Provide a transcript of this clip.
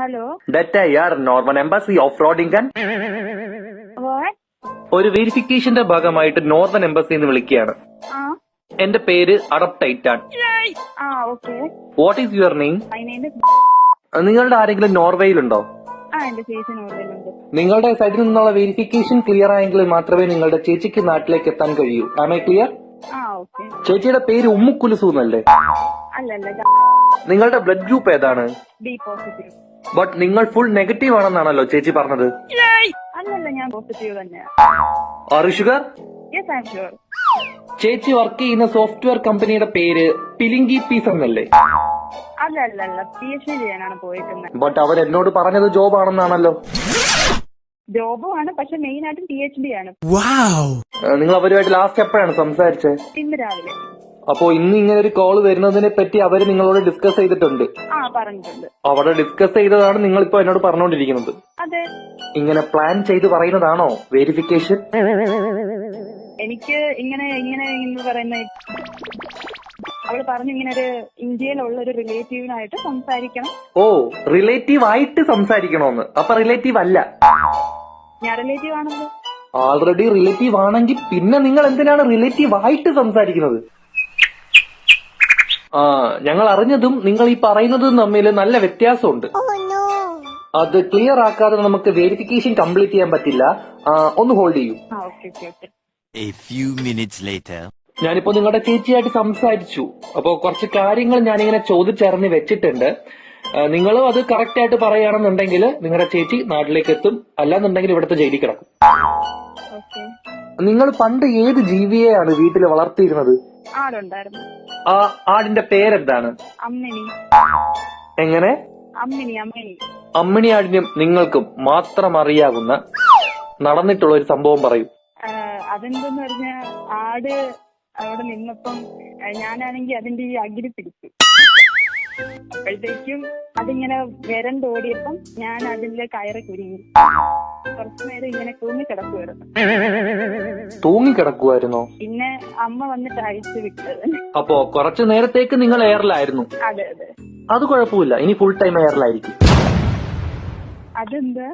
Hello Norman embassy of ഫ്രോഡിംഗൻ. ഒരു വെരിഫിക്കേഷന്റെ ഭാഗമായിട്ട് നോർമൻ എംബസിന്ന് വിളിക്കുകയാണ്. എന്റെ പേര് അറബ് ടൈറ്റാൻ. What is your name? നിങ്ങളുടെ ആരെങ്കിലും നോർവേയിലുണ്ടോ? നിങ്ങളുടെ സൈഡിൽ നിന്നുള്ള വെരിഫിക്കേഷൻ ക്ലിയർ ആയെങ്കിൽ മാത്രമേ നിങ്ങളുടെ ചേച്ചിക്ക് നാട്ടിലേക്ക് എത്താൻ കഴിയൂ. Am I clear? ചേച്ചിയുടെ പേര് ഉമ്മു കുലുസു എന്നല്ലേ? നിങ്ങളുടെ ബ്ലഡ് ഗ്രൂപ്പ് ഏതാണ്? B positive. ബട്ട് നിങ്ങൾ ഫുൾ നെഗറ്റീവ് ആണെന്നാണല്ലോ ചേച്ചി പറഞ്ഞത്. അല്ലല്ല, ഞാൻ പോസിറ്റീവ് തന്നെയാ. Are you sure? Yes, I am sure. ചേച്ചി വർക്ക് ചെയ്യുന്ന സോഫ്റ്റ്വെയർ കമ്പനിയുടെ പേര് പിലിങ്കി പീസ് എന്നല്ലേ? അല്ലല്ല, PhD ചെയ്യാനാണ് പോയിരിക്കുന്നത്. ബട്ട് അവർ എന്നോട് പറഞ്ഞത് ജോബ് ആണെന്നാണല്ലോ. ജോബുമാണ്, പക്ഷെ മെയിൻ ആയിട്ടും PhD ആണ്. നിങ്ങൾ അവരുമായിട്ട് ലാസ്റ്റ് എപ്പോഴാണ് സംസാരിച്ചത്? ഇന്ന് രാവിലെ. അപ്പോ ഇന്ന് ഇങ്ങനെ ഒരു കോള് വരുന്നതിനെ പറ്റി അവര് നിങ്ങളോട് ഡിസ്കസ് ചെയ്തിട്ടുണ്ട്? പറഞ്ഞിട്ടുണ്ട്. അവിടെ ഡിസ്കസ് ചെയ്തതാണ് നിങ്ങൾ ഇപ്പൊ എന്നോട് പറഞ്ഞുകൊണ്ടിരിക്കുന്നത്? അതെ. ഇങ്ങനെ പ്ലാൻ ചെയ്ത് പറയുന്നതാണോ വെരിഫിക്കേഷൻ? എനിക്ക് ഇങ്ങനെ എന്ന് പറയുന്ന അവള് പറഞ്ഞു, ഇങ്ങനെ ഒരു ഇന്ത്യയിലുള്ള ഒരു റിലേറ്റീവിനായിട്ട് സംസാരിക്കണം. ഓ, റിലേറ്റീവ് ആയിട്ട് സംസാരിക്കണോന്ന്? അപ്പൊ റിലേറ്റീവ് അല്ല. ഞാൻ റിലേറ്റീവ് ആണല്ലോ. ആൾറെഡി റിലേറ്റീവ് ആണെങ്കിൽ പിന്നെ നിങ്ങൾ എന്തിനാണ് റിലേറ്റീവ് ആയിട്ട് സംസാരിക്കുന്നത്? ഞങ്ങൾ അറിഞ്ഞതും നിങ്ങൾ ഈ പറയുന്നതും തമ്മിൽ നല്ല വ്യത്യാസമുണ്ട്. അത് ക്ലിയർ ആക്കാതെ നമുക്ക് വെരിഫിക്കേഷൻ കംപ്ലീറ്റ് ചെയ്യാൻ പറ്റില്ല. ഒന്ന് ഹോൾഡ് ചെയ്യൂ. ഞാനിപ്പോ നിങ്ങളുടെ ചേച്ചിയായിട്ട് സംസാരിച്ചു. അപ്പോ കുറച്ച് കാര്യങ്ങൾ ഞാനിങ്ങനെ ചോദിച്ചറിഞ്ഞ് വെച്ചിട്ടുണ്ട്. നിങ്ങളും അത് കറക്റ്റ് ആയിട്ട് പറയുകയാണെന്നുണ്ടെങ്കിൽ നിങ്ങളുടെ ചേച്ചി നാട്ടിലേക്ക് എത്തും. അല്ലാന്നുണ്ടെങ്കിൽ ഇവിടുത്തെ ജയിലിൽ കിടക്കും. നിങ്ങൾ പണ്ട് ഏത് ജീവിയെയാണ് വീട്ടിൽ വളർത്തിയിരുന്നത്? ആടുണ്ടായിരുന്നു. ആ ആടിന്റെ പേരെന്താണ്? അമ്മിണി. എങ്ങനെ? അമ്മിണി. അമ്മിണി ആടിനും നിങ്ങൾക്കും മാത്രം അറിയാവുന്ന നടന്നിട്ടുള്ള ഒരു സംഭവം പറയൂ. അതെന്തെന്ന് പറഞ്ഞാ, ആട് അവിടെ നിന്നപ്പം ഞാനാണെങ്കിൽ അതിന്റെ ഈ അകിരി പിടിച്ചു. അപ്പോഴത്തേക്കും അതിങ്ങനെ വിരണ്ടോടിയപ്പം ഞാൻ അതിന്റെ കയറ് കുരുങ്ങി. കുറച്ചു നേരം ഇങ്ങനെ തൂങ്ങിക്കിടക്കുവായിരുന്നോ? പിന്നെ അമ്മ വന്നിട്ട് അഴിച്ചു വിട്ടത്. അപ്പോ കുറച്ചു നേരത്തേക്ക് നിങ്ങൾ എയറിലായിരുന്നു? അതെ. അത് കുഴപ്പമില്ല, ഇനി ഫുൾ ടൈം എയറിലായിരിക്കും. അതെന്താ?